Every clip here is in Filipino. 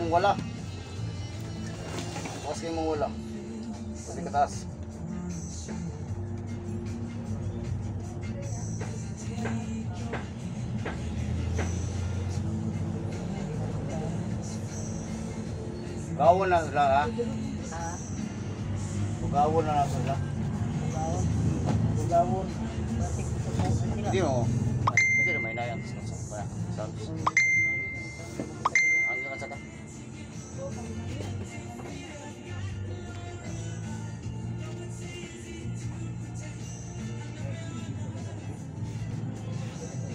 mong wala. Taas kayo mong wala. Pwede ka taas. Gawon na sila ha? Gawon na sila. Gawon. Hindi mo. Kasi na may nayang sa hanggang ka sa ka.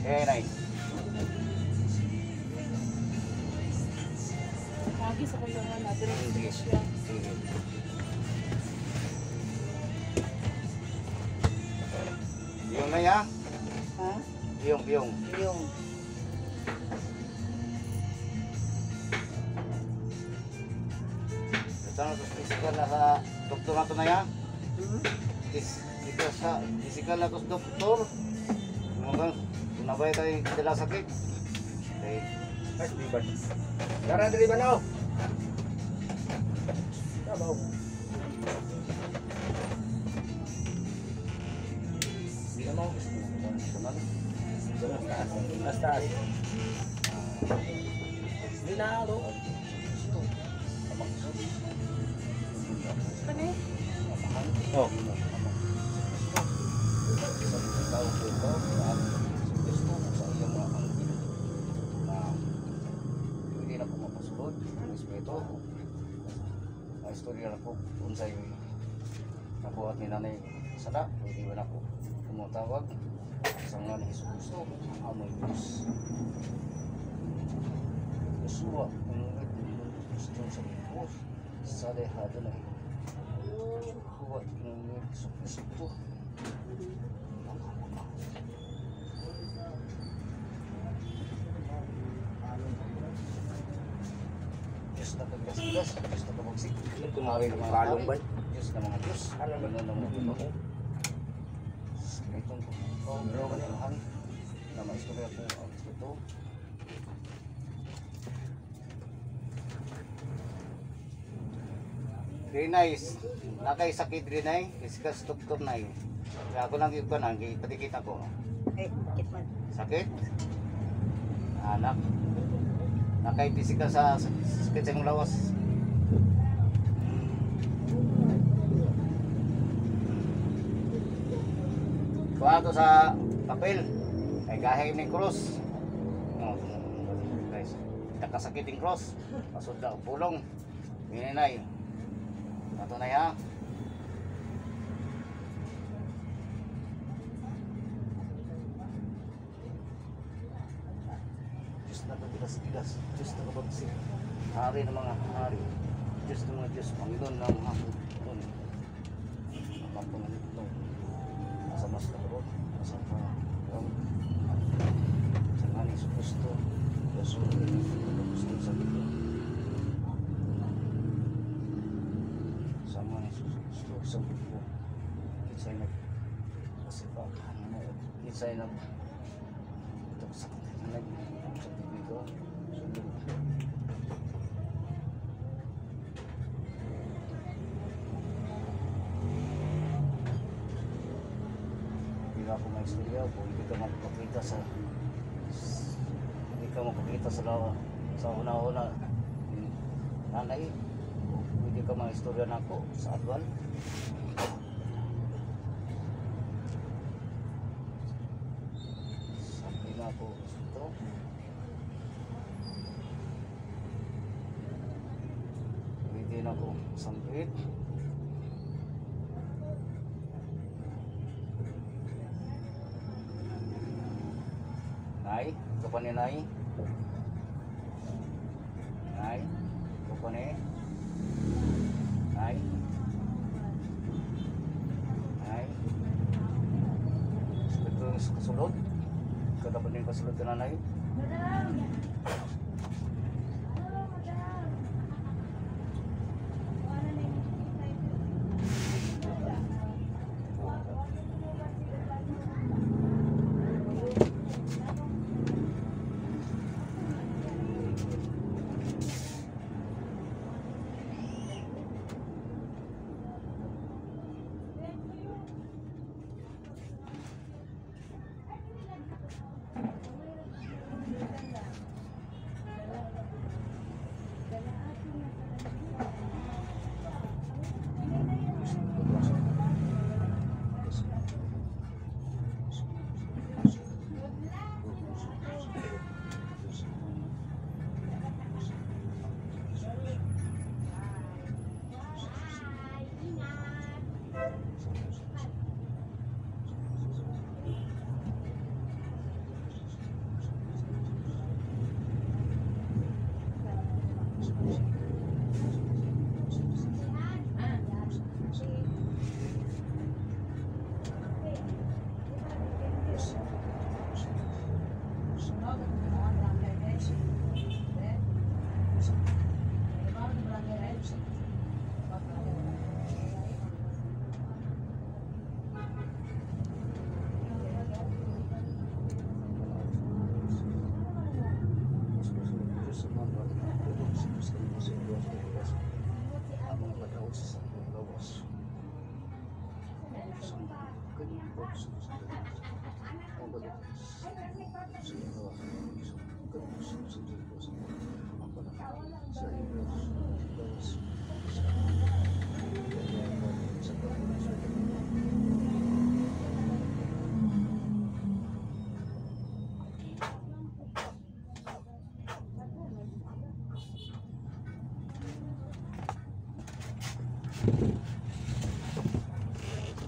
Eh, nice. Lagi sa kanya na dire siya. Yung na ya? Ha? Yung. Yung. Ito na ito physical na sa doktor na ito na ya? Physical na ito sa doktor. Kung nabay tayo dala sakit. Okay. Mas liban. Tara diri banaw. Tabaw. Di mo taas. Di na alo. Kani? Oh. Istorya na po kung sa'yo nabuhat ni Nanay Sada, hindi ba na po tumutawag sa nga ni Jesus Cristo, amoy Diyos. Yeshua, ang gusto sa Diyos, sa dehado na Yeshua, ang Jesus Cristo. Diyos na pagkasigas, Diyos na pamagsik. Tumari ng balong ba? Diyos na mga Diyos. Alam mo na mga Diyos. Itong pero kanilahan na maistorya po ang ito. Rinay, nakay sakit rinay, iskas tuktok na yun. Kaya ako lang yung kanang, patikit ako. Ay, sakit man. Sakit? Anak. Nakay pisikal sa sakit sa lawas. Kuha ito sa papel. Ay gahing ng cross. Guys, nakasakit yung cross. Pasod na pulong. Mininay. Ito na ya. Diyos na kabilas-bilas. Diyos na kabagsik. Hari ng mga hari. Diyos ng mga Diyos. Panginoon ng mga Panginoon. Ang Panginoon. Nasa mas kalorot. Nasa Panginoon. Sa nga ni Kristo. Yesu. Kristo sa Biblia. Sa nga ni Kristo sa Biblia. Kinsay nag kasipakan mo. Kinsay nag ito sa nag sa Biblia. Ako may istorya kung hindi ka magpakita sa lawa sa una-una nanay hindi ka mga istorya na ako sa adwan sabi na ako ito hindi na ako sambit. Nay, ito pa ni Nay. Nay, ito pa ni Nay. Nay. Ito yung kasulod. Ito dapat yung kasulod ka na Nay.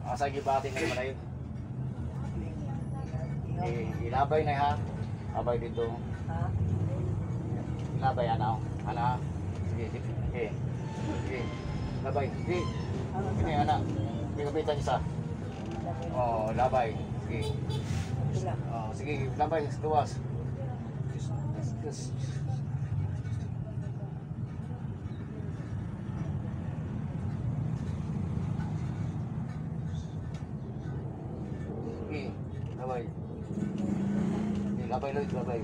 Asa gibati na naman ayun. Ilabay na ha. Abay dito. Ha? Ilabay ana. Ana. Sige, sige. Sige. Sige. Labay. Sige. Sige ana. Sige kapitan isa. Oh, labay. Sige. Pila. Oh, sige, labay tuwas. Yes. Sige, labay. Sige, labay Lloyd, labay.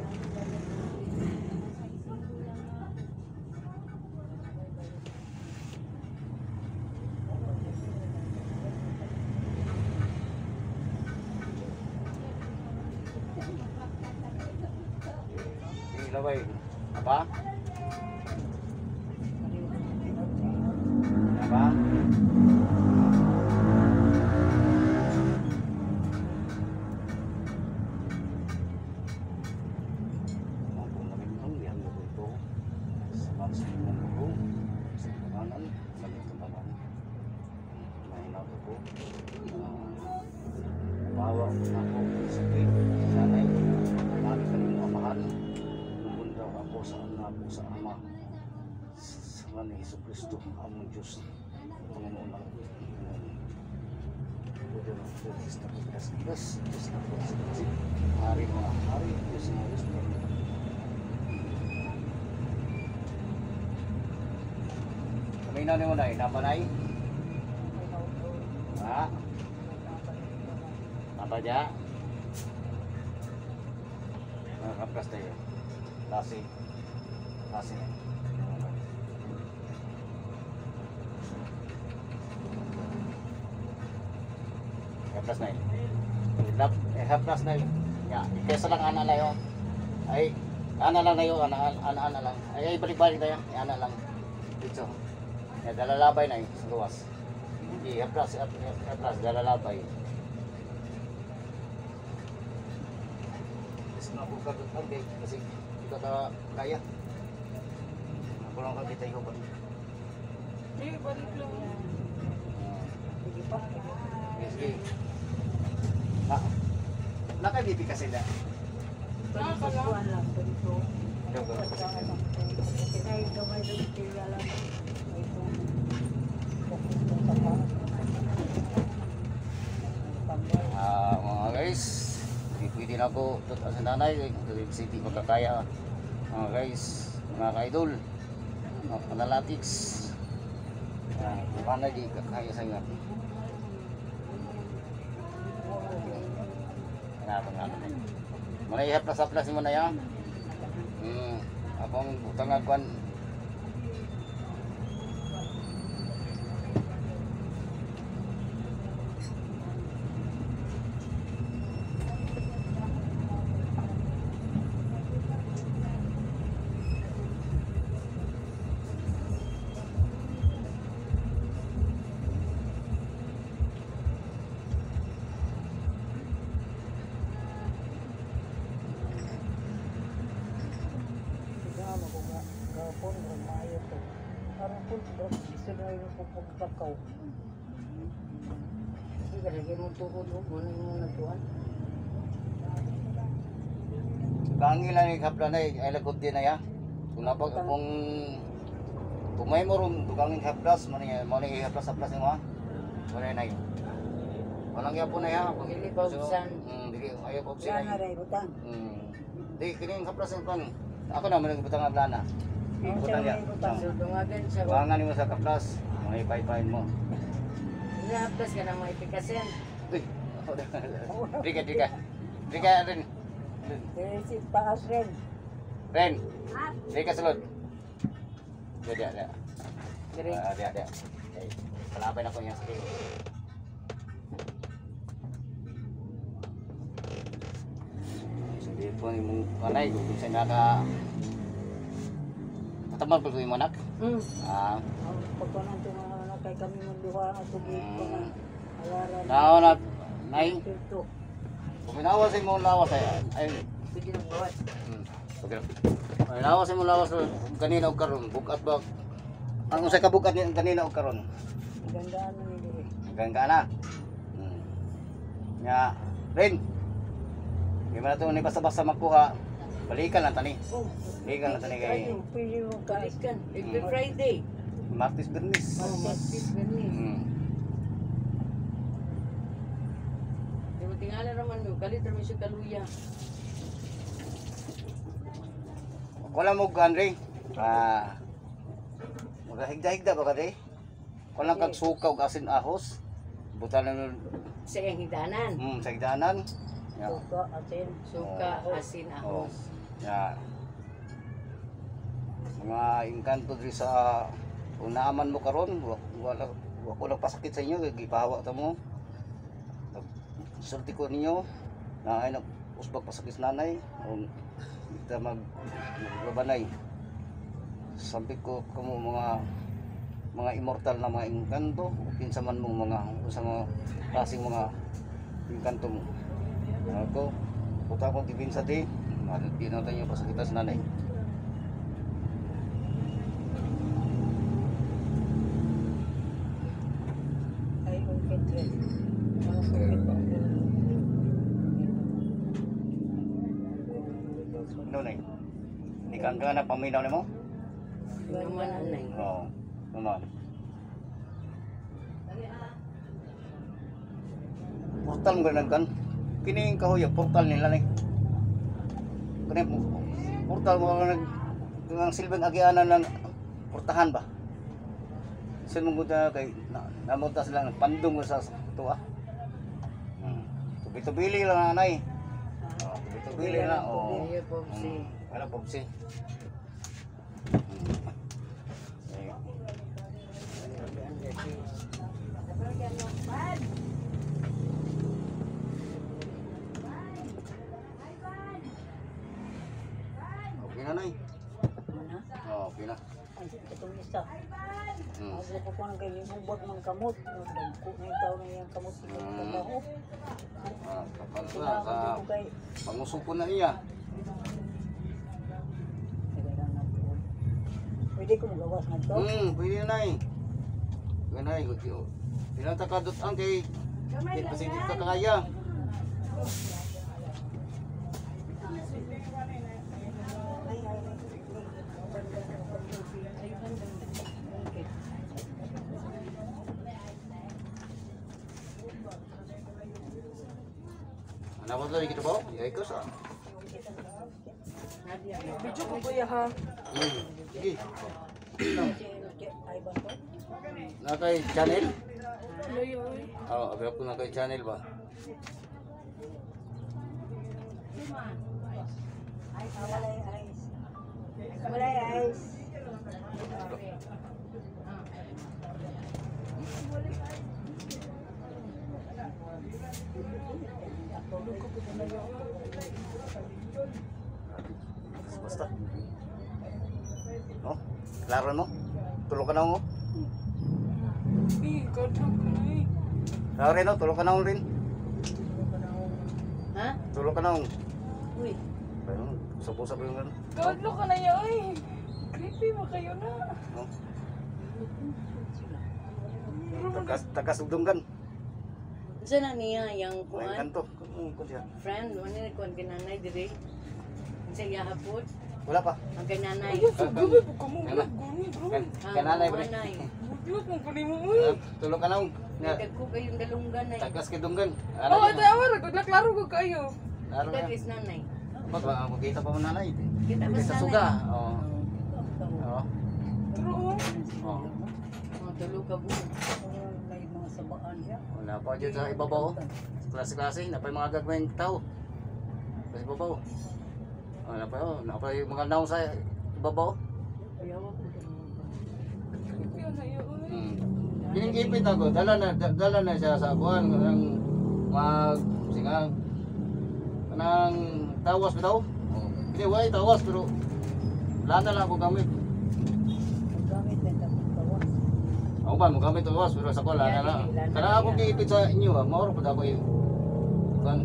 Sige, labay. Apa? Apa? Bawa ako sa tuwing sanay lagi ka rin mamahan pumunta ako sa anak ko sa ama sa nga ni Hesus Kristo among Diyos Panginoon ng Budo ng Diyos na pagkas Diyos Diyos na pagkas hari mga hari Diyos na Diyos kami na ni mo na namanay ha apa aja kapkas tayo lasi kapkas na kapkas na ya kesa lang ana lang yun ay ana lang na yun ana lang ay balik-balik tayo ana lang dito ya dalalabay na yun sa luwas hindi kapkas dalalabay. Ako kagad kasi kita kaya ako lang kita ikaw ba Balik lang. Sige pa. sige nakabibi kasi na Nakakakuha lang po dito. Ito Kaya gamay doon sila lang. mga guys hindi pwede na ako tutas sa nanay kasi hindi magkakaya mga guys mga ka-idol mga panalatics paano di kakaya sa inyo nga muna ihaplas-haplas mo na yan akong butang agwan Hindi ka lagi mong tukod mo. Ano yung nagtuan? Kangilan ni kaplan ay lagod din na ya. Kung napag kung may mo ron dugangin haplas mo ni haplas ni mo. Wala na yun. Walang yapon na ya. Dili pa ubsan. Dili ayo pa Wala na ubsan. rin, butang. Di kini haplas ang pan. Ako na man butang ang plana. Butang ya. So, dungagan siya. Wangan nimo sa kaplas, mga ipay-payin mo. Inahaplas ka ng mga ipikasin. Uy. Dika. Dika rin. Si Pangas rin. Ren. Dika sulod. Dia. Diri. Dia. Okay. Palapay na ko yung sakit. Sabi po ni mong kanay, kung sa naka... Katamad po yung manak. Pagkanan ito mga kay kami magduha at tugig ko na. Alaran. Nao na, nay, Ito. kung pinawas sa mong lawas ay... Pwede nang bawas. Pinawas sa mong lawas kanina o karon, bukat ba? Ang usay ka bukat kanina o karon. Gandaan mo ni Diri. Hanggang ka na. Nga, Ren. Hindi mo na ito ni basta-basta magkuha. Balikan lang tani. Balikan lang tani kay Pwede mo kalikan. Every Friday. Martis Bernis. Martis Bernis. Di mo tingala naman mo. Kalit naman siya kaluya. Wala mo Andre. Magahigda-higda ba ka de? Wala kag suka ug asin ahos. Butan na Sa iyang hidanan. sa higdanan. Ya. Suka, asin. Suka, asin, ahos. Ya. Mga engkanto diri sa kung naaman mo karon, wala lang pasakit sa inyo, gipahawa ta mo. Sulti ko ninyo na ay usbag pasakit sa nanay o kita maglabanay. Sabi ko kamo mga immortal na mga engkanto, kinsa man mo mga sa mga klaseng mga engkanto mo. Ako, puta ko gibin sa di, pinatay niyo pasakit sa nanay. Ay, okay, tres. Mga sakit pa. Ano na yun? Hindi ka na paminaw na mo? Naman, anay. Oo, naman. Portal mo ganun kan? Kini yung kahoy, portal nila na kini portal mo ang silbing agianan ng portahan ba? Saan mo buta kay namunta sila ng pandong mo sa tuwa? Tubili lang nanay. Tubili na. Oo. Tubili, popsi. Wala popsi. Okay na nay. Mana? Okay na. Ay, itong isa. Ako ko kung kay libubag ng kamot. Dagko na yung tao na yung kamot. Trabaho. Kapag Kailangan sa ko kay... pangusupon na iya. Pwede ko magawas na to. Pwede na nay. Pwede na nay. Pinatakadot ang kay kasi hindi ka kaya. Ano ba ito? Kita ba? Yay ko sa. Video ko kuya ha. Sige. Ay ba to? Na kay channel? Loyo. Oo, agrap ko na kay channel ba? Walay eyes. Walay eyes. Basta. No? Klaro mo? Tulog ka na mo? Klaro rin no? Tulog ka na mo rin? Ha? Tulog ka na mo? Uy. Ayun, usap-usap yung gano'n. Godlo ka na yun. Creepy mo kayo na. No? Takas ugdong kan. Sa na niya, yung May kuan, kanto. Kung siya. friend, ano na kuan gananay dire. Sa iya hapon, Wala pa. ang gananay. Ayaw, gabi po ka mo. Kana. Gani, bro. Kananay ba? Kananay. Budyot mo pa ni mo. Uy. Tulog ka lang. Nagdagko kayong dalunggan ay. Tagas kay dunggan. Oh, ito awar. Naklaro ko kayo. Laro Kita na. kis nanay. Pag makita pa mo nanay. Kita ba Sa nanay? suga. Oo. Oo. Pero oh. Oo. Mga tulog ka buo. May mga sabaan siya. Wala pa dyan sa ibabaw. Klase-klase. Napay mga gagawin tao. Sa ibabaw. Wala pa yun. Napay mga naong sa ibabaw. Ayaw ako. Creepy na yun. Uy. Ginigipit ako. Dala na siya sa kuhan. Ng singang. Kanang tawas ba daw? Hindi, wala tawas. Pero wala na lang ako gamit. Gamit na tapos tawas. Ako ba, magamit ang tawas. Pero sa ko, wala na lang. Kaya ako giipit sa inyo. Mauro pa ako yung kuhan.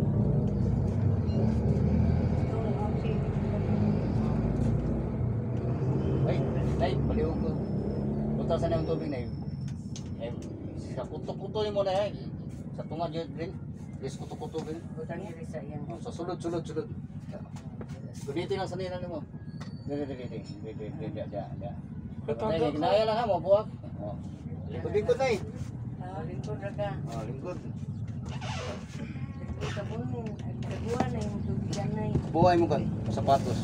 Ay, nay, baliw ko. Butasan na yung tubig na yun. Eh, sa kuto-kuto mo na yan. Sa tungad yun rin. Yes, kuto-kuto rin. Butang iri sa yan. Oh, sa sulod. Gunitin lang sa nila mo. Dili. Ginaya lang ha, mabuwag. Oh. Lingkod na eh. Lingkod raga. Oh, lingkod. Lingkod ka bunin. Kaguan na yung tubigan na yun. Buhay mo kan, sapatos.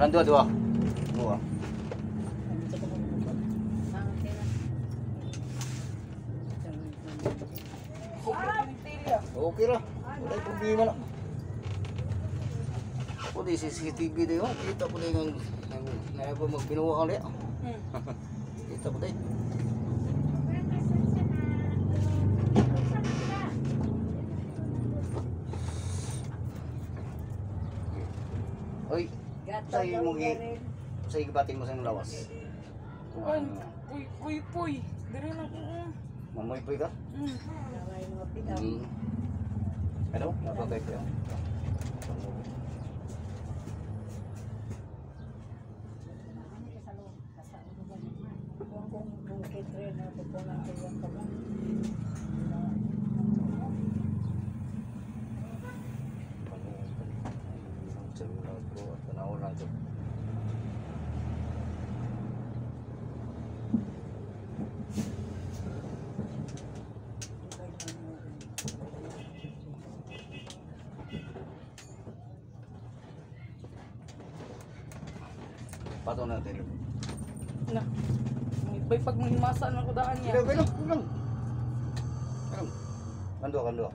Rando, dua. Dua. Okay ra. Wala yung problema na. Ako di CCTV na yun. Kita ko na yung na ako magbinuwa ka ulit. Kita ko din. Oy, sa'yo mo sa'yo gibatin mo sa yung lawas. Kuan. Puy. Dire na ko. Mamoy po ka? Ano? Napagay ko yun. Pato natin. Na. May pag mahimasa na ko daan niya. Kulang. Kando.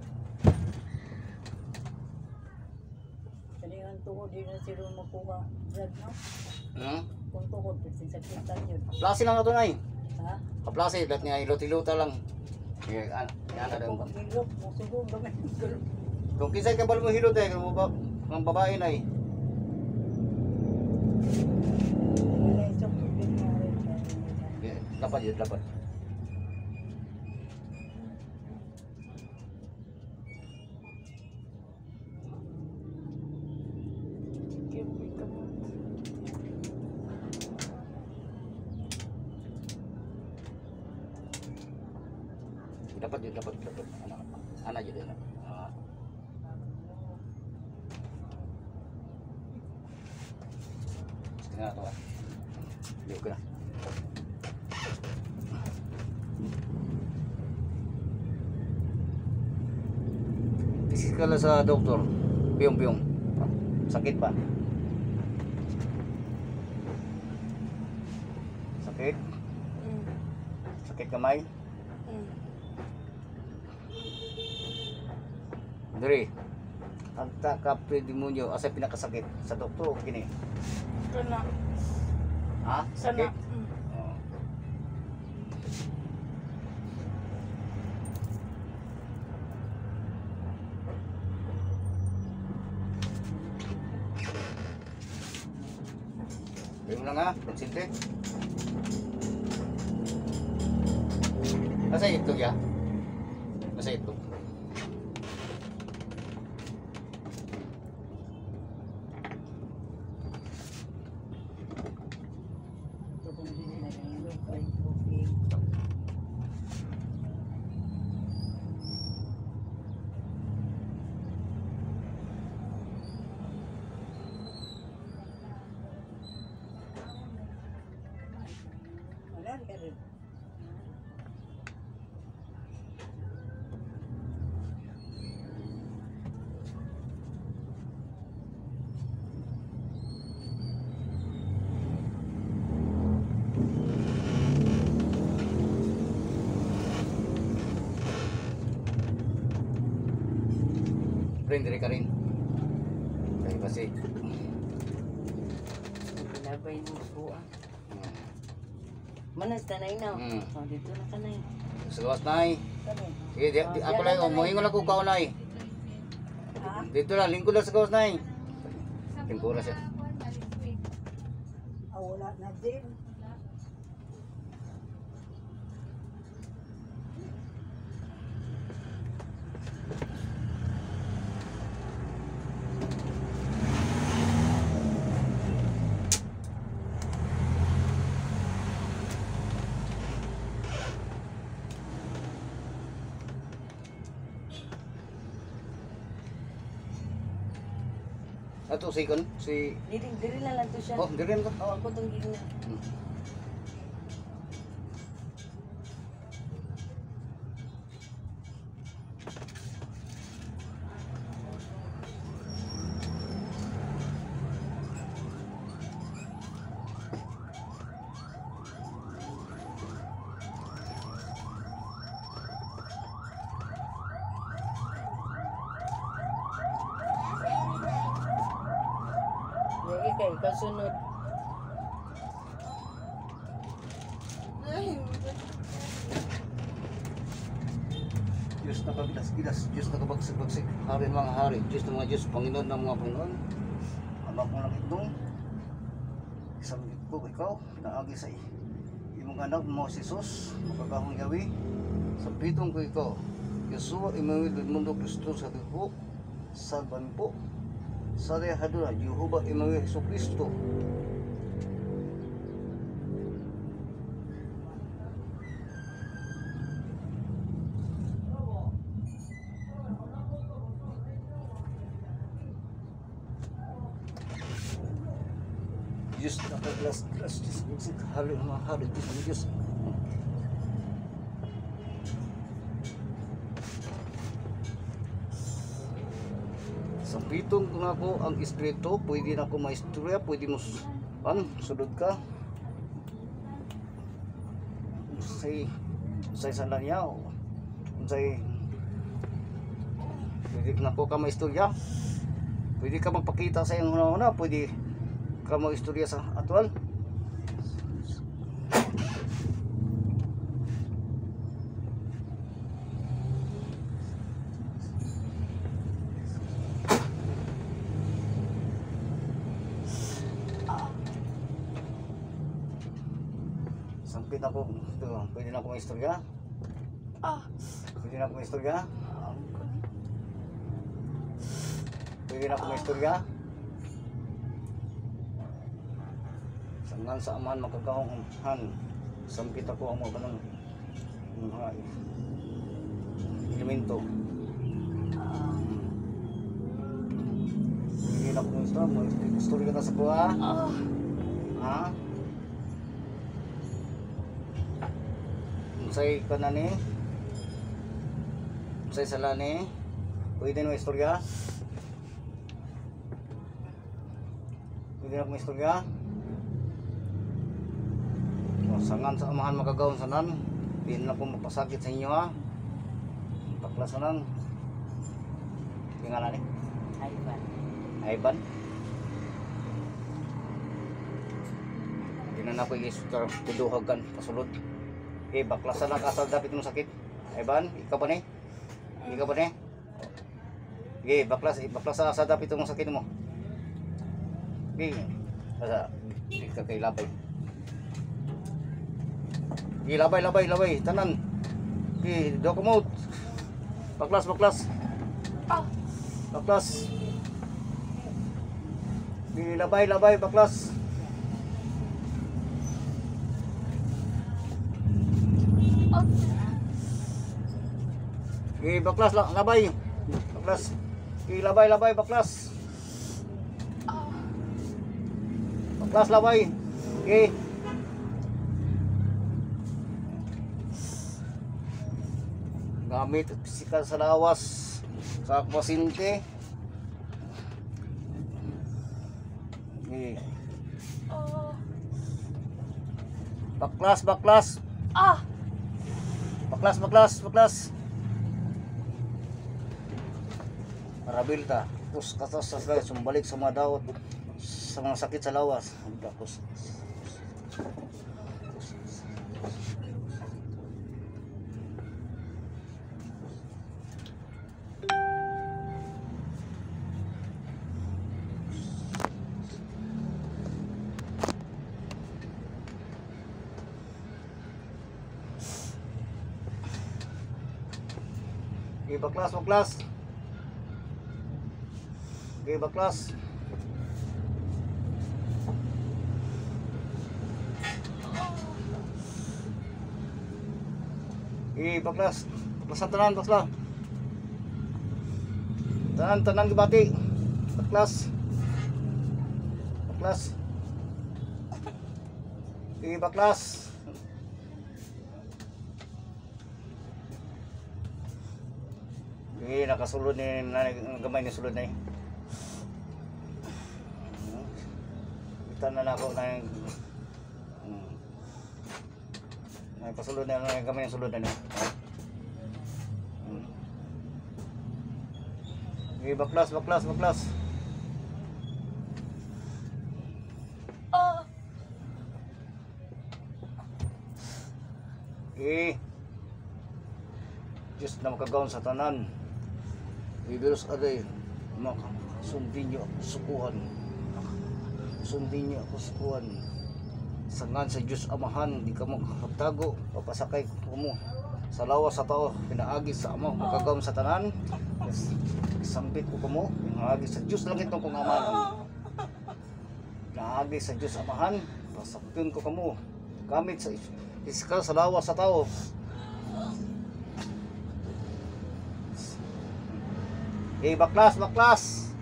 Kanilang tuhod din na sila makuha. Brad, no? Kung tuhod, kasi sa kita yun. Plasi lang ito na eh. Ha? Kaplasi, dat niya ilot-iluta lang. Yan ka daw. Kung hilok, musugong gamit. Kung kisay kabal mo hilot eh, kung babae na eh. Wala isang tubig na rin. Dapat yun, dapat. Dapat. Anak aja dia. Setengah atau apa? Yuk kena. Isikala sa doktor. Piyong. Sakit pa. Sakit? Sakit kamay? Diri. Ang ka-demonyo asa pinakasakit sa doktor kini. Kana. Ha? Sana. Sakit? Oo. Bili mo lang ha, konsinte. Nasa itlog ya? Nasa itlog. friend, diri ka rin. Kaya kasi, Labay mo po. Manas na na. Oh, dito na ka na. sa gawas na eh. Kani. Sige, ako lang, umuhingon lang ko kaunay. Ha? Dito lang, lingkod lang sa gawas na eh. Lingkura siya. Ah, wala na din. Ato si Diri na lang to siya. oh, diri mo. Oh, ako tong gina. Lagi kay kasunod. Diyos na kagilas-gilas, Diyos na kabagsig-bagsig, hari ng mga hari, Diyos ng mga Diyos, Panginoon ng mga Panginoon. Anak mo lang itong isang ko ikaw, naagi sa imong anak mo si Jesus, makakahong yawi, sa pitong ko ikaw, Yeshua, Emmanuel, Mundo Kristo sa dugo, salban po, sa Hadura, Jehovah, Emmanuel, Jesu Kristo. Diyos na kaglas-glas, Diyos ng hari ng mga hari, Diyos ng Diyos. Sa pitong ko nga po ang espiritu, pwede na ako maistorya, pwede mo sunod ka. Say sana niya, say pwede na po ka maistorya. Pwede ka magpakita sa iyong una-una, pwede ka mag-istorya sa atwal. Sampit ako, ito, pwede na ako mag-istorya. Pwede na ako mag-istorya. Pwede na ako mag-istorya. Sangan sa amahan makagahongan, sampit ako ang mga elemento. Hindi na ako mag-istorya, istorya ka na sa buha. Ha? Unsay ka na ni? Unsay sala ni? Pwede na istorya? Pwede na ako istorya? Sangan sa amahan magagawin sanan, di na po mapasakit sa inyo ha. Paklasanan. Tingala ni Ivan. Di na po i-sutar tuduhagan pasulod. Okay, baklasan lang kasal dapat mo sakit. Ivan, ikaw pa ni? Ikaw pa ni? Okay, baklas sa dapat mo sakit mo. Okay, basta di ka kay labay. Okay, labay, tanan. Okay, do kumot. Baklas. Baklas. Okay, labay, baklas. Okay, baklas lang, labay. Baklas. Okay, labay, baklas. Baklas, labay. Okay. Gamit pisikal sa lawas sa pasyente. Okay. Baklas. Baklas. Rabilta, kus katas sa sila, sumbalik sa mga daot, sa mga sakit sa lawas. Kus. Okay, baklas, baklas. Okay, baklas. Okay, baklas. Baklasan tanan, baklas. Tanan gibati. Baklas. Baklas. Okay, baklas. Okay, nakasulod ni gamay ni sulod na eh. Kita na ako na yung pasulod na yung gamay yung sulod na niya. Okay, baklas, baklas, baklas. Okay. Diyos na makagawin sa tanan. Ibilos aday, sundin niyo ako sukuhan. Sundin niyo ako sukuhan. Sangan sa Diyos Amahan, di ka makatago, papasakay ko mo. Sa lawas sa tao, pinaagi sa Ama, makagawin sa tanan. Sambit ko mo, pinaagi sa Diyos langit ng kong Amahan. Pinaagi sa Diyos Amahan, pasakyan ko mo. Gamit sa iskal sa lawas sa tao. Okay, baklas, baklas.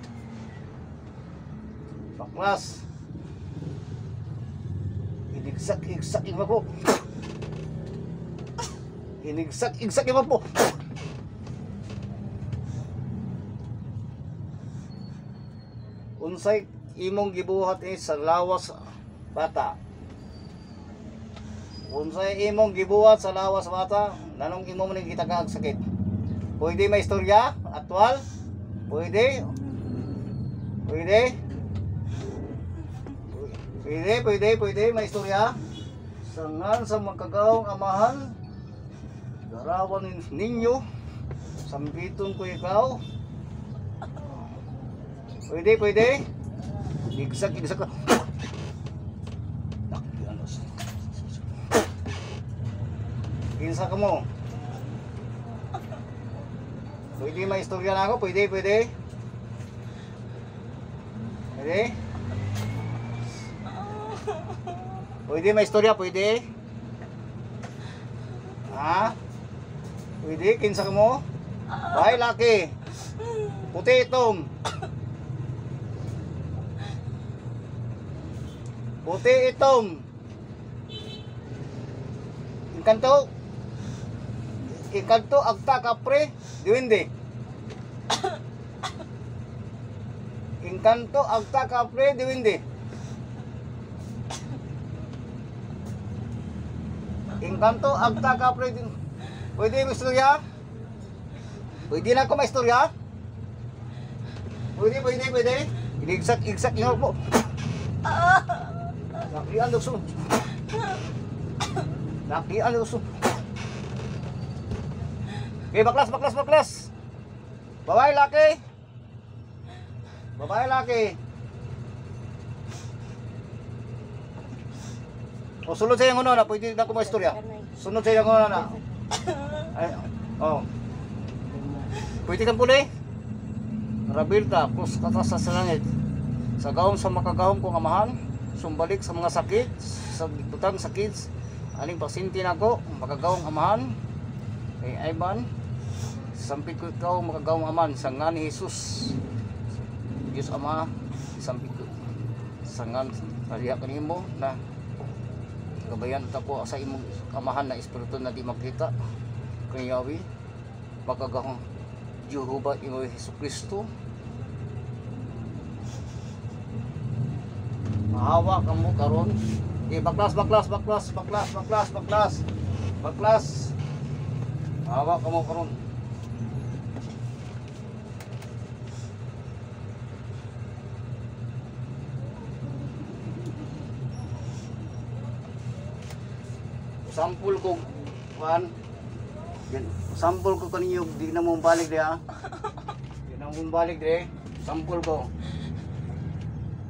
Baklas. Inigsak yung po. Inigsak yung po. Unsay imong gibuhat sa lawas bata. Unsay imong gibuhat sa lawas bata, nanong imo man gitagaag sakit. Pwede may istorya, atwal. Pwede. May istorya. Sangan sa makagawang Amahan, garawan ninyo, sambiton ko ikaw. Pwede. Igsak ka. Kinsa ka mo? Pwede may istorya na ako? Pwede. Pwede may istorya? Pwede? Ha? Pwede? Kinsa ka mo? Bahay laki. Puti itom. Puti itom. Inkanto agta kapre diwindi. Inkanto agta kapre diwindi. Inkanto agta kapre din. Pwede mo istorya? Pwede na ko maistorya? Pwede. Igsak yung mo. Nakian luso. Okay, baklas. Babae laki. O sunod sa yung na, pwede na ko maistorya. Sunod sa yung na. Ay, oh. Pwede kang puli. Rabilta, kus katas sa langit. Sa gawom sa makagawom kong Amahan, sumbalik sa mga sakit, sa butang sakit, aling pasinti na ko, makagawong Amahan, kay Ivan, sampit ko ikaw makagawong Amahan, sa nga ni Jesus, Diyos Ama, sampit ko, sa nga, kaliya kanimo na, gabayan tapo sa imong Amahan na espiritu na di makita, kay Yahweh, makagawong Jehovah imo Jesucristo, mahawa ka mo karon. Okay, baklas. Mahawa ka mo karon. Sample ko kuan. Yan, sample ko kaninyo di na mo balik di ha. Di na mo balik di. Sample ko.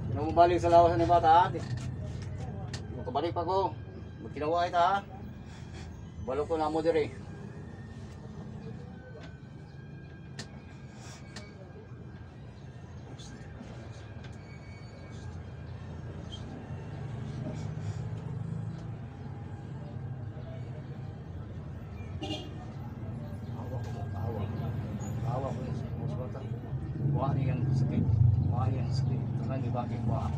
Di na mo balik sa lawas ni bata ha. Makabalik pa ko. Magkinawa ita ha. Balo ko na mo dire. Awa ko yung bata. Wala yang sakit. Wala yang sakit. Tangan di bakit wala.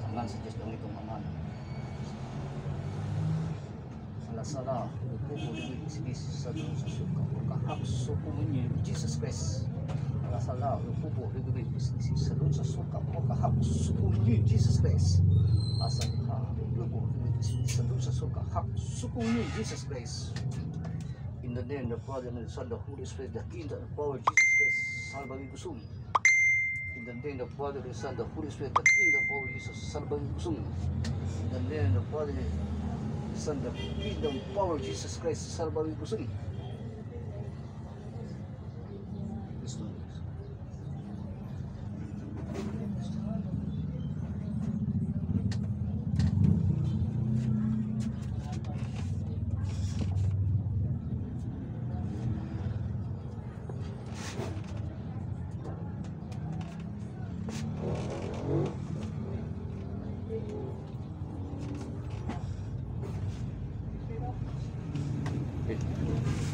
Tangan sa Diyos lang itong aman. Salah-salah. Pupuli sige sa Diyos sa suka. Pagkahapso ko niya Jesus Christ. Salah-salah. Pupuli sige sa Diyos sa suka. Pagkahapso ko niya Jesus Christ. Asal ka. Pupuli sige sa Diyos sa suka. Hapso ko niya Jesus Christ. In the name of the Father and the Son and the Holy Spirit, the kingdom and power of Jesus Christ, salbagi kusum. In the name of the Father and the Son and the Holy Spirit, the kingdom and power of Jesus, salbagi kusum. In the name of the Father and the Son and the kingdom and power of Jesus Christ, salbagi kusum.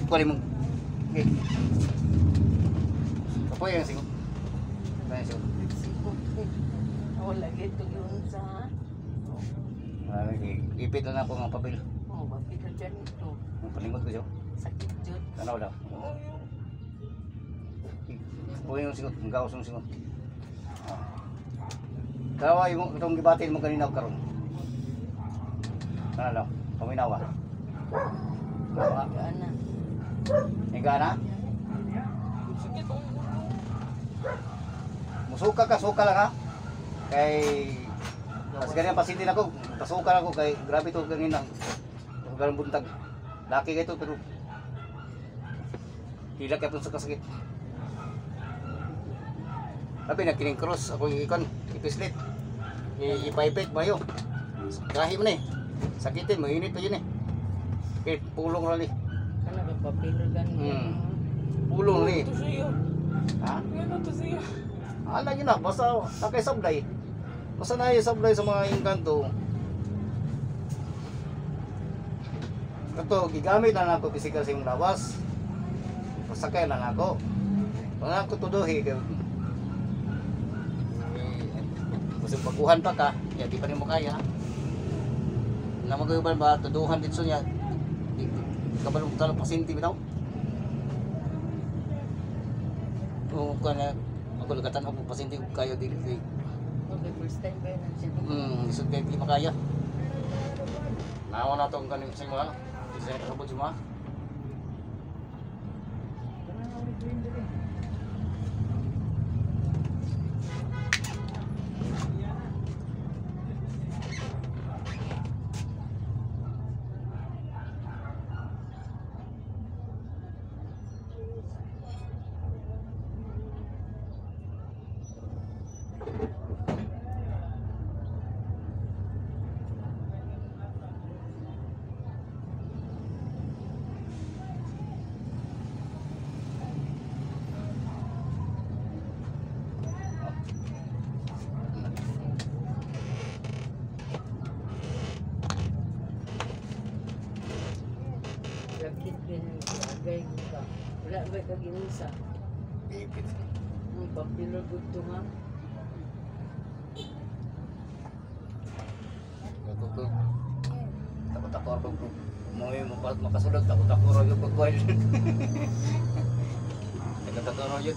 Kunin mo. Okay. Kapoy yang singo. Kaya siya. Wala gito yun sa... Ipit na ako ng papel. Oh, bakit ka dyan ito? Ang palingot ko siya. Sakit dyan. Tanaw daw. Kunin yung singot. Ang gawas yung singot. Dalawa yung itong gibatin mo kanina karon. Tanaw daw. Paminawa. Gana. Higa na? Musuka ka, suka lang ha? Kay... Mas ganyan pasintin ako. Pasuka lang ako kay... Grabe ito ganyan. Ganyan buntag. Laki ka ito pero... Hilak ka ito sa kasakit. Sabi na kining cross. Ako yung ikon. Ipislit. Ipaipit mayo. Kahit mo na eh. Sakitin mo. Init pa yun eh. Okay, pulong lang eh. Kana ka papilagan. Pulong lang eh. Ito siya. Ha? Ano to siya? Ala yun na, basta nakay sablay. Basta na yung sablay sa mga engkanto. Ito, gigamit na ako physical sa yung lawas. Pasakay na ako. Kung ako tuduhi, gusto pagkuhan pa ka, ya di pa rin mo kaya. Na magayon ba, tuduhan dito niya. Kabalong talong pasinti bitaw. O kana ako lagatan ako pasinti ko kayo dili kay. Okay, first time ba yan siya? Isod kay di makaya. Nawa na tong kaning sing mga. Isa ka sabot suma. Rakit ganun siya. Agay mo ka. Wala ba ka ginusa? Ipit. Ang papilo gusto nga. Ako takot ako mo makasulod takot ro yung pagkuhan. Takot ro yun.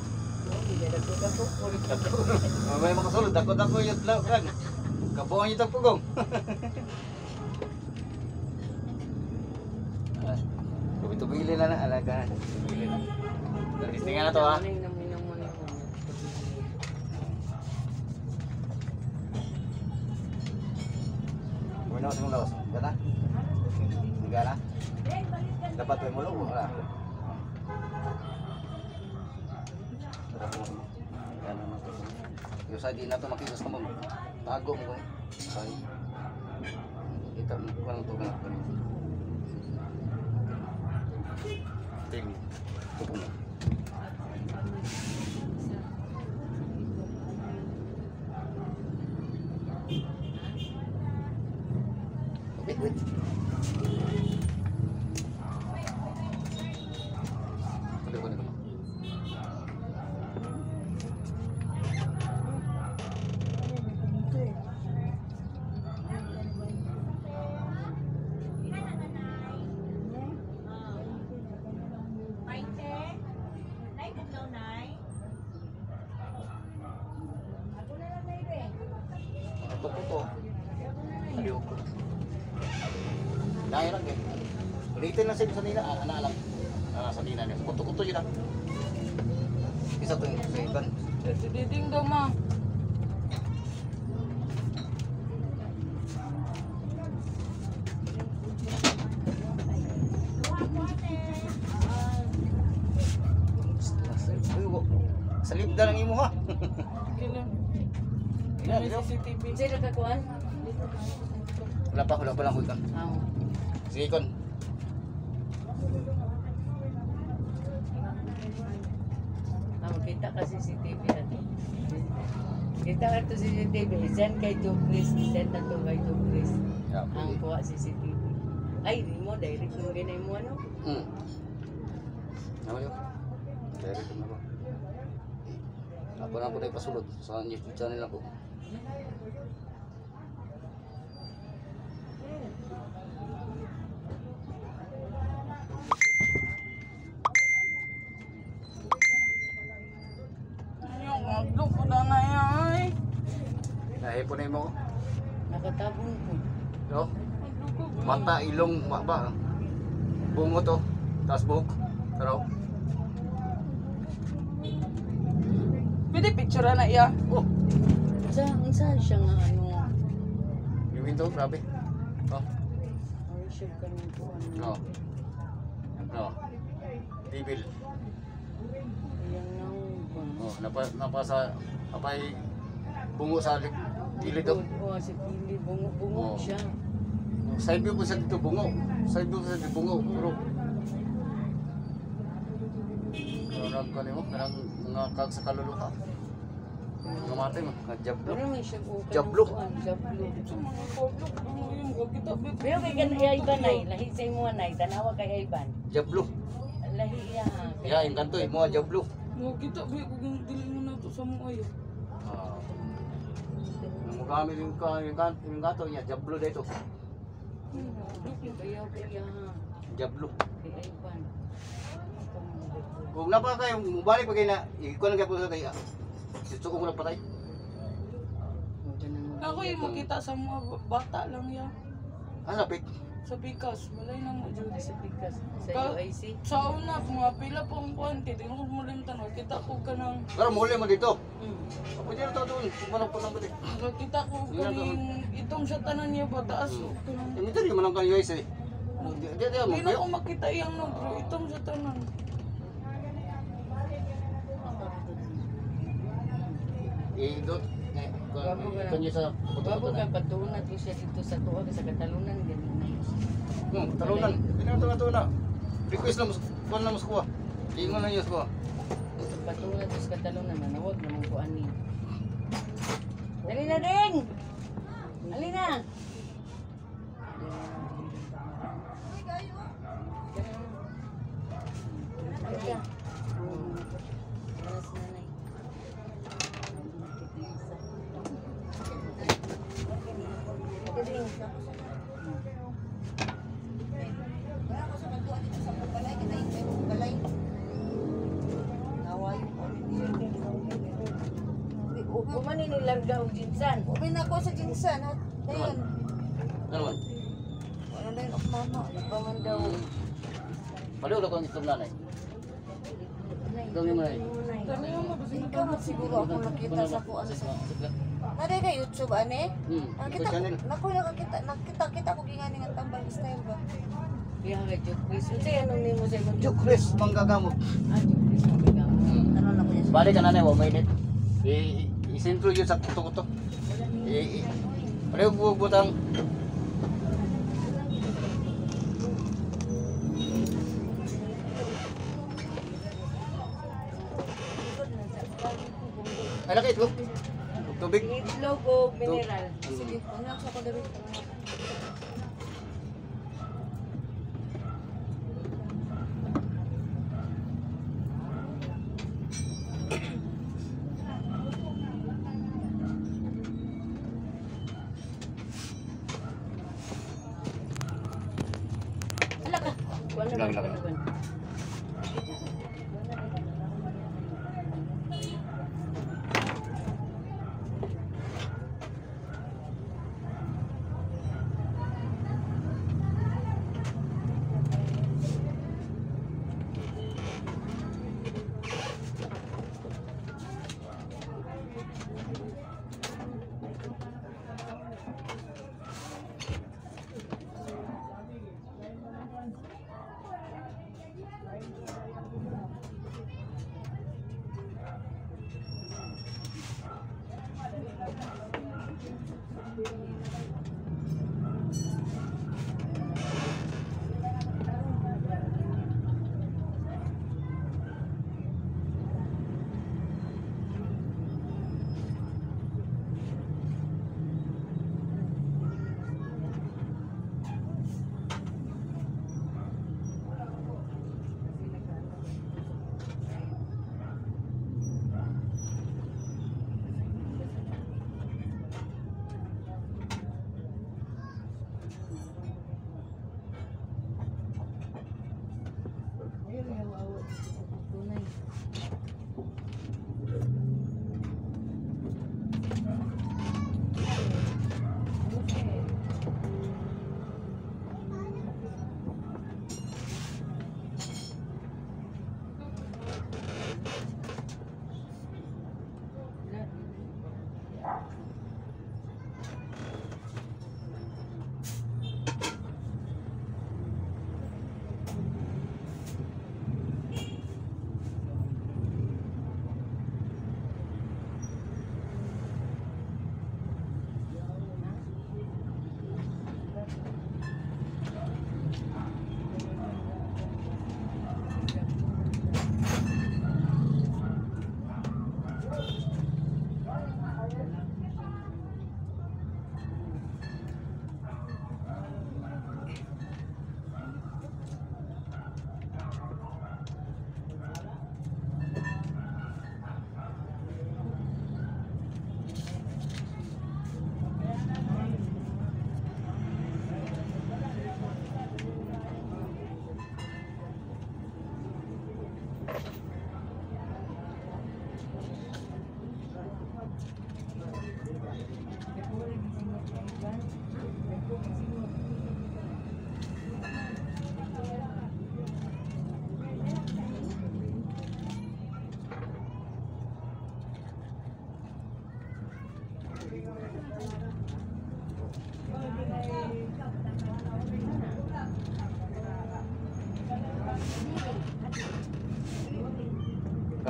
Hindi na ko. May makasulod takot ako yun lang kan. Kabuhan yung tagpugong. Tubili na na alaga. Tubili na. Listingan na to ha. Bueno, segundo lawas. Gata. Gana? Dapat may mulong wala. Gana na to. Yung sa di na to makita sa mo. Tago mo. Ay. Kita mo ko lang to na. Ting. Tupo mo. Wait. Kunin. Ito. Aliw ko. Dahil lang eh. Ulitin lang sa nila. Anak. Sa nila niya. Kuto-kuto yun lang. Isa ito yung sa iban. Si Diding daw, ma. Sa libda ng imo ha. Kailan? Yan, May yan. CCTV. Sino nakakuan? Wala pa lang huwag ka. Sige kon. Kita ka CCTV ato. Kita ka to CCTV. Send kay Jokris. Send na to kay Jokris. Yeah, Ang kuha CCTV. Ay, di mo. Direct mo ganay mo ano? Naman yun. Kaya rin na ba? Ako na po tayo pasulod sa YouTube channel ako. Yung aglok ko na nga ay. Dahil po na mo. Nakatabong po. No? Aglok ko. Mata, ilong, ba? Bungo to. Tapos buhok. Pero, Pwede picture na iya. oh, Saan siya nga ano? yung window, grabe. Oh, Ay, siya ka nung po ano. no. Devil. Ayan na Oh, napasa, napay bungo sa gilid to. Oo, sa kilid. Bungo Oo. siya. Side view ko sa dito bungo. Side view ko sa dito bungo. Pero, kanang mo, kanang mga kag sa kaluluka. Mga matay mo, mga jablo. Pero may siya po. Jablo. Jablo. Sa mga aglok. Ano yung kita ba? Pero kay kanaya Iban ay. Lahi sa imo anay. Tanawa kay Iban. Jablo. Lahi iya ha. Yeah, yung kanto, yung mga jablo. Mga kita ba kung dili mo na to sa mga ayo. Yung gamit yung gato niya, jablo dito. Bayaw kaya ha. Jablo. Kay Iban. Kung napa kayo, mubalik pa kayo na, ikaw lang kayo po sa kayo. Sitso ko muna patay. Ako yung makita sa mga bata lang ya. Asa pit? Sa Pikas, walay na mo dyan. Sa Pikas. Sa Ka- UIC. Sa una, mga pila pa ang kuwanti, di ko mulimtan, kita ko ka ng, Pero muli mo dito. Hmm. Ako dito to doon, kumanap po lang ko dito. nakita ko kaning itong sa tanan niya ba, taas o kanang, Imitari mo lang kayo guys eh. Di mo hindi na kayo. ko makita iyang no bro, itong sa tanan. Dot. Kanyo sa Bago ka patuna to siya dito sa tuwa sa Katalunan ganun. talunan. Ito na. Request lang mo na mo kuha. Ingon lang yun kuha. Patuna to sa Katalunan manawag na mong kuan ni. Dali na din. Dali na. Kumani nilang daw jinsan. Uwi na ako sa Jinsan. Dayon. Ano man? Wala na yun ako mama. Iba man daw. Paliw lang ko ang itong nanay. Gawin mo na eh. Tani mo, basta Ikaw man siguro ako nakita sa kuan sa. Naday ka YouTube ane? Nakita ko channel. nakita ko gingani nga tambal style ba. Kaya nga Diyos Chris. Unsay anong nimo sa imong Diyos Chris manggagamot. Diyos Chris ang bigang. Ano na ko niya? Balik ka na na, wa mainit. Isintro yun sa kuto-kuto. Pareho butang. Ay, laki ito. Tubig. Itlog o mineral. Sige, ano sa ko dali? Ala ka. Wala Lang, na. lang. Tunay.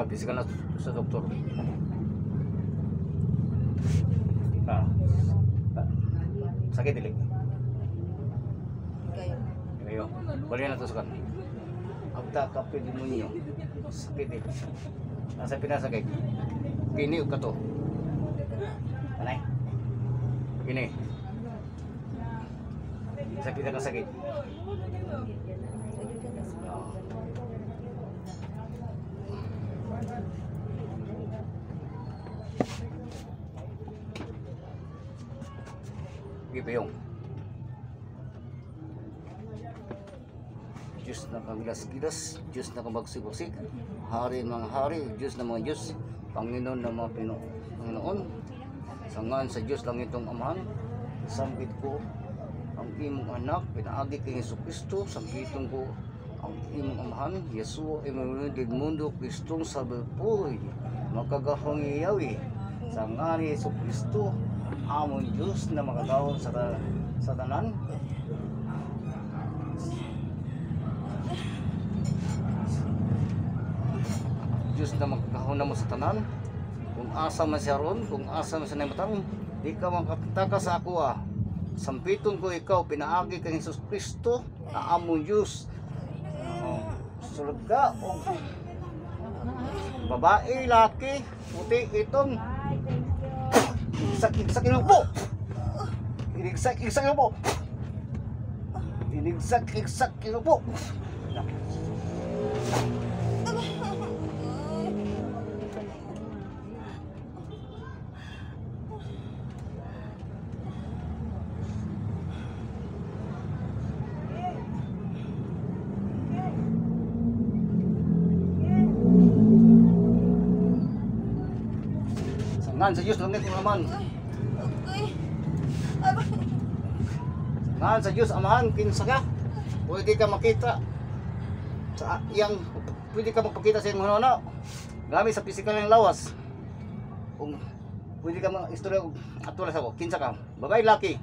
Busy ka na sa doktor. Ah. Sakit dilig. Kayo. Ayo. Balik na to sa kan. Abda kape demonyo. Sakit dilig. Nasa pinasakit. Kini ka to. Anay. Kini. Sakit ka sakit. Gipayong. Diyos na kagilas-gilas, Diyos na kabagsig-bagsig, Hari ng mga hari, Diyos na mga Diyos, Panginoon ng mga Panginoon, sangan sa Diyos lang itong amahan, sambit ko ang imong anak, pinaagi kay Jesucristo, sambiton ko ang imong amahan, Yeshua, imong mundo, Kristong sabipoy, makagahong iyawi, sangan ni Jesucristo, amon Diyos na makagahon sa tanan. Diyos na magkahuna mo sa tanan. Kung asa man siya ron, kung asa man siya namatang, di ka makakita sa ako Sampiton ko ikaw, pinaagi kang Jesus Kristo na among Diyos. Sulod ka, o babae, laki, puti, itong igsak mo po. Igsak mo po. Igsak mo po. Ngan sa Diyos langit ng Aman. Ngan sa Diyos Amahan, kinsa ka? Pwede ka makita sa iyang, pwede ka magpakita sa iyong ano gamit sa physical ng lawas. Kung pwede ka istorya atulas ako, kinsa ka? Babae, laki,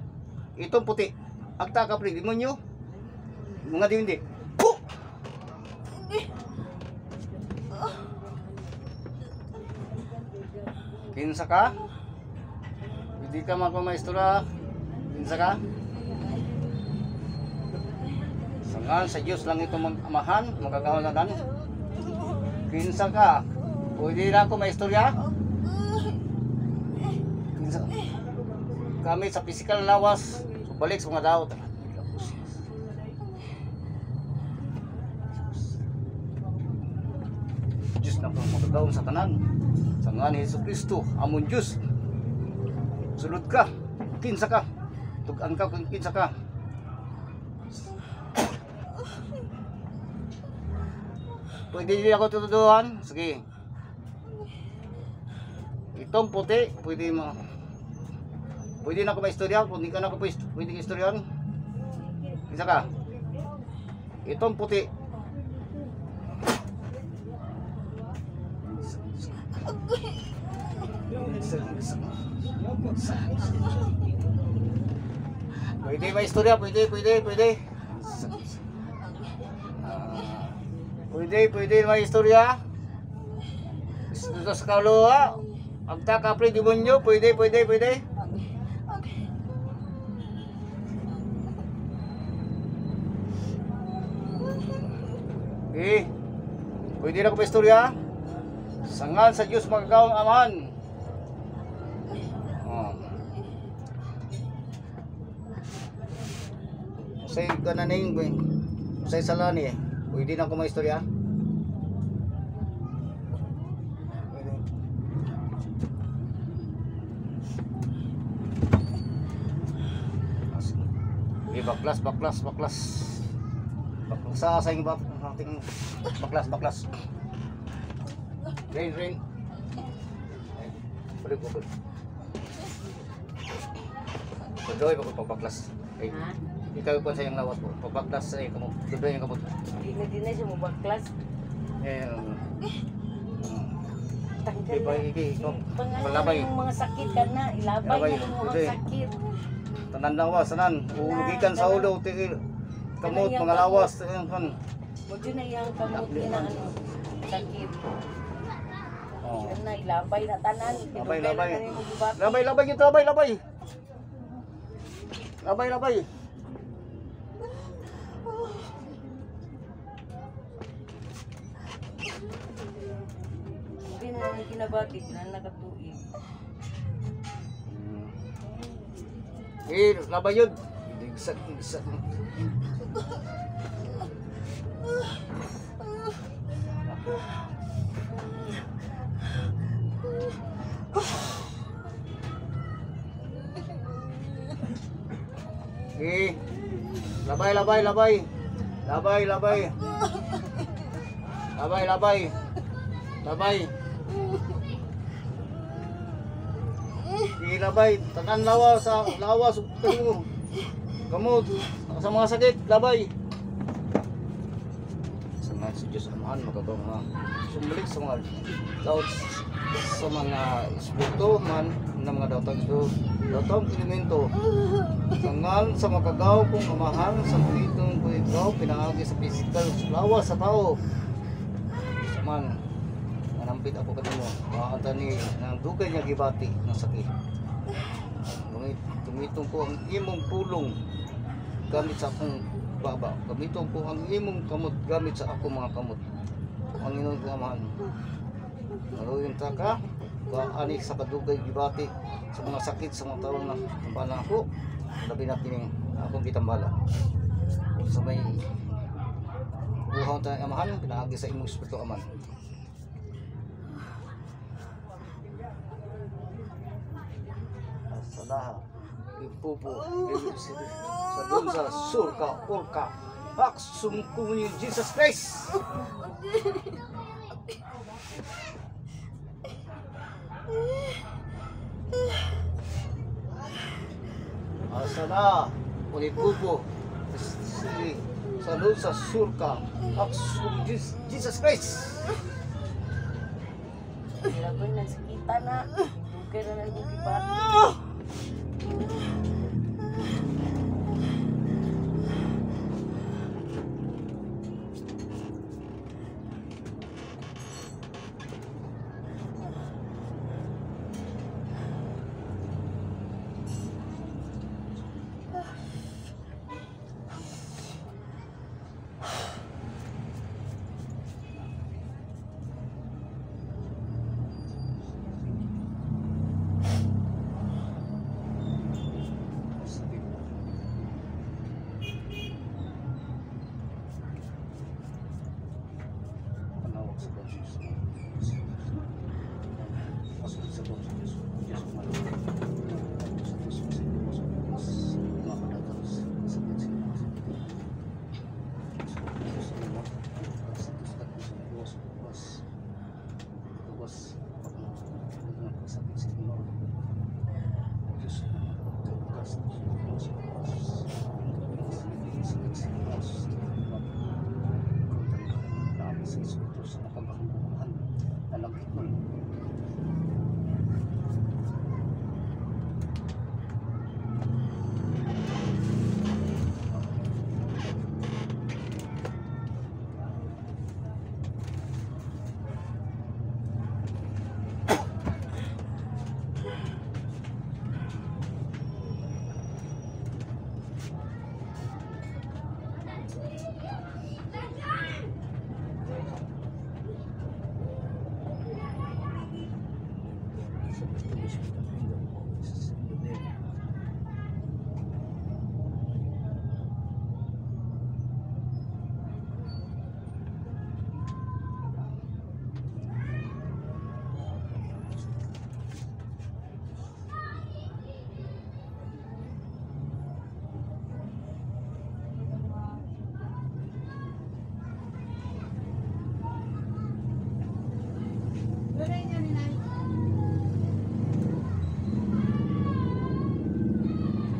itong puti, agta ka pre, demonyo, mga diwindi. Kinsa ka? Hindi ka magmamaistura. Kinsa ka? Sangan sa Diyos lang ito amahan, magkakahunanan. Kinsa ka? Pwede na ako maistorya? Kinsa ka? Kami sa physical lawas, balik sa mga daot. Diyos na po magkakaon sa tanan. Sangan ni Hesus Kristo, amon Diyos. Sulod ka, kinsa ka. Tugan ka kung kinsa ka. Pwede din ako tutuduhan? Sige. Itong puti, pwede na ako maistorya. Kung di ka na ako pwede istoryan. Kinsa ka. Itong puti. Pwede ba istorya? Pwede. Pwede ba istorya? Ito sa kaluha. Agta ka pre demonyo. Pwede. Pwede na ko ba istorya? Sangan sa Diyos magkakaong Amahan. Usay ka na ning, usay salani. Pwede na ko maistorya. Baklas. Baklas sa yung ating baklas. Rain. Balik ko. Doy ko pagpaklas. Okay. Ikaw po sa iyong lawas po. Pagpaklas sa iyo kamo. Doy yung kamot. Di na siya mo baklas. Tanggal Iba na. iki. Pangalan ng mga sakit ka na. Ilabay na yung mga sakit. Tanan lawas, tanan. Ulugikan sa ulo. Kamot, mga lawas. Huwag yun na iyang kamot na sakit. Yan na, ilabay na tanan. Labay. Hindi na kinabatik na nakatuig. Labay yun. Igsak. Labay. Tanan lawas kamot sa mga sakit, labay. Sangan si Diyos Amahan, magagawa mga sumalik sa mga laot sa mga espiritu man ng mga daotang elemento. Sangan sa makagaw kong Amahan, sa pitong ko ikaw, pinaagi sa physical lawas sa tao. Man, kapit ako kanimo. Maanta ni nang dugay niya gibati ng sakit. Gamiton ko ang imong pulong gamit sa akong baba. Gamiton ko ang imong kamot gamit sa akong mga kamot. Panginoon ko amahan. Maluyon ta ka. Kaani sa kadugay gibati sa mga sakit sa mga taong na tambala ako. Labi na kining akong gitambala. Sa may buhaw tayo amahan, pinaagi sa imong espiritu aman. Asalaha, ipupo, sa doon sa surka, urka, haksum ko ni Jesus Christ. Asala, unipupo, sa doon sa surka, haksum Jesus Christ. Wala ko yung nagsakita na. Dugay na nagbukibat.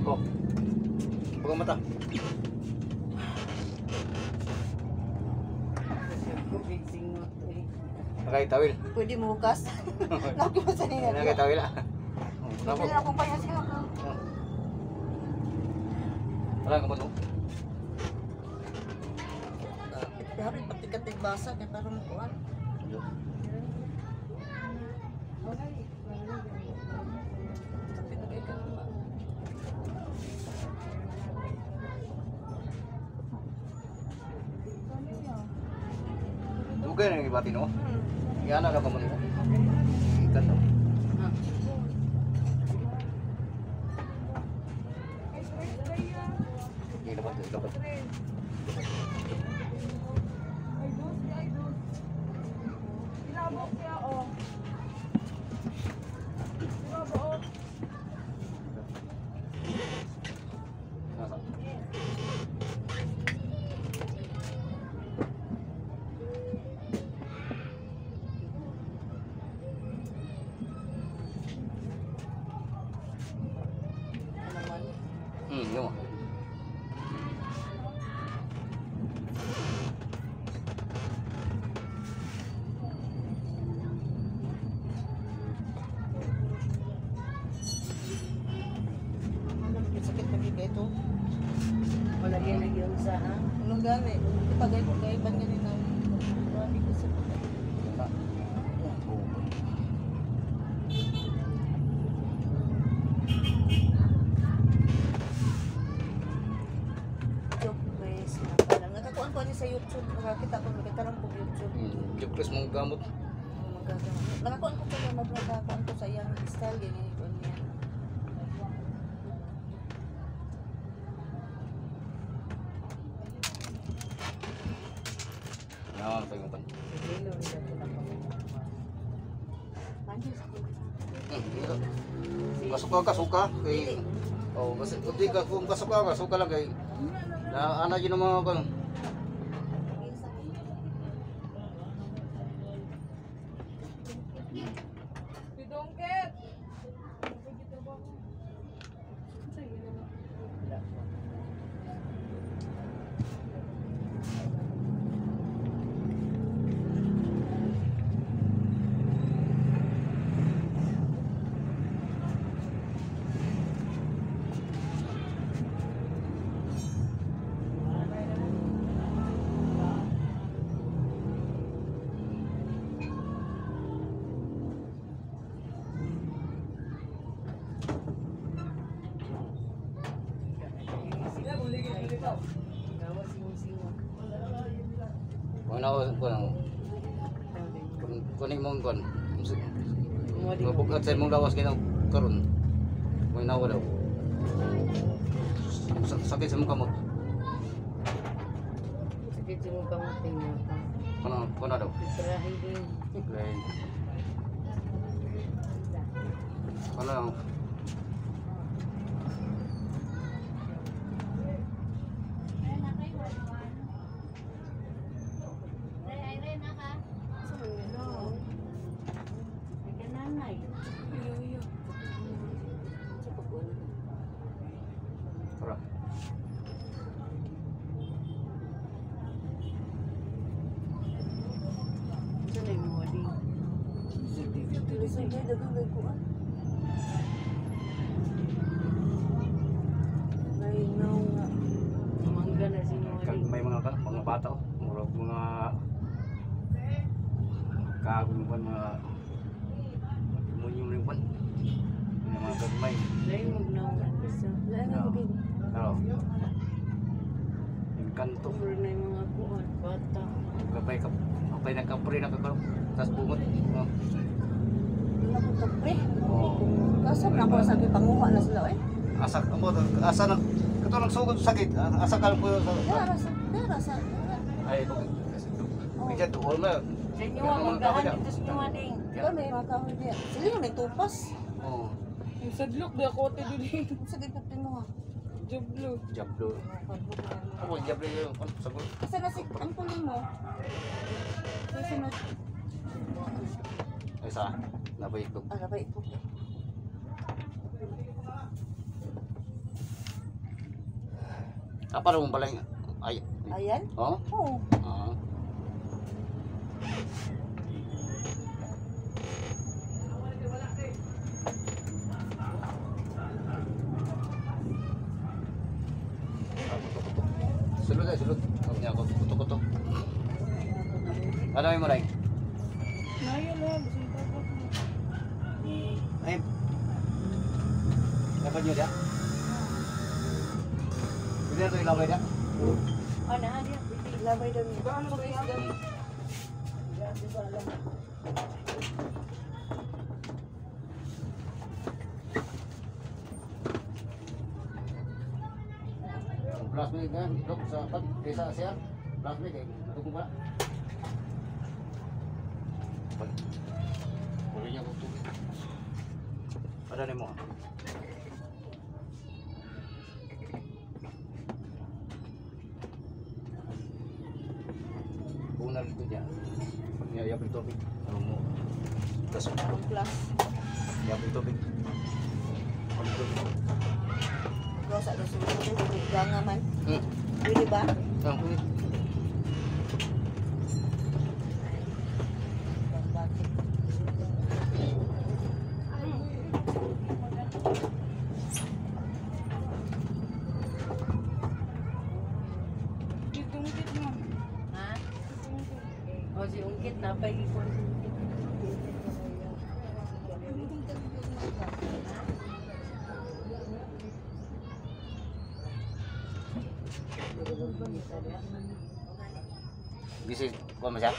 Oh, buka mata. Kubig singot eh. Nakay tawil. Pwede mo hukas. Laki mo sa nila. Nakay tawil ah. Nako. Pwede akong payas ka. Wala ka mo no? Dapat pati katig basa kaya para makuha. Kapit-kapit ka naman. Dugay na yung ibati no? Yan na ka mo nila. Ikan no? Dapat. Ilabok niya, oh. Ilabok. Nasa. Yun. Sakit lagi ka ito. Wala yan lagi yung sa ha. Anong gani? Ipagay mo kayo, ba't ganun na? Marami ko sa pagkain. Oh. YouTube. Nakakita ko, nakita lang po YouTube. Jukres mong gamot. Magagawa. Nakakuan ko pa yung nagagawa ko sa iyang style. Ganyan ko niya. Yan, tayo pa. Hello, hindi ko na Mandiyo sa Kasuka kay oh kasi hindi ka kung kasuka lang kay na ana yun ang mga kan Bidongket! kuning mong kon mabukat sa mong lawas kinaw karon mo inawa daw sakit sa mong kamot Sakit yung kamuting mo. kono daw Pipirahin din. okay kono Tara. Ito na yung mga din. Tulisan kayo, dagang gagawin. Nainaw nga. Mangga na si mga din. May mga bata oh, mga kaguluban mga munyong limpan. Mga gagmay. Lain magnawan isa. Lain nga gagawin. Pero yung kanto Cover na yung mga kuhan. Bata. kapay nagkapre na kakalo tas bungot oh. Wala ko kapre. Oh. Kasap na ako sabi panguha na sila eh. Asa na katulong sugod sakit asa ka po Dara sa. ay bigat to all na Sa inyo ang magahan dito sa mga ding. Ikaw may makahoy diya. Sila yung may tupas. oh Yung sadlok, di ako ito din. Sa gipot din mo ha. Jublo. jablo ako jablo yun sagot Kasi nasi ang pulin mo. Susunod. ay sa nabay ko Ah, labay ito. apa ro mong balay ay Ayan? oh Oo. ah sulod ay sulod huwag niya ako kutok ano yung maray Naya lang, bising tapos mo. ay dapat nyo dia pwede na ito ilaway dia Ah, na dia. Labay daw niya. Baan ko is dami. plasmid kan dok sa pag desa siya plasmid eh dukong ba boleh niya kung tubig ada nih mo bunal itu dia pag niya yapin tubig ano mo tas Ang class. yapin tubig pag tubig Ikaw sa susunod. Ganga man. hmm Pwede ba? ang kulit Ditungkit mo. Ha? O si Ungkit na pa ipon. This is, kuha mo siya?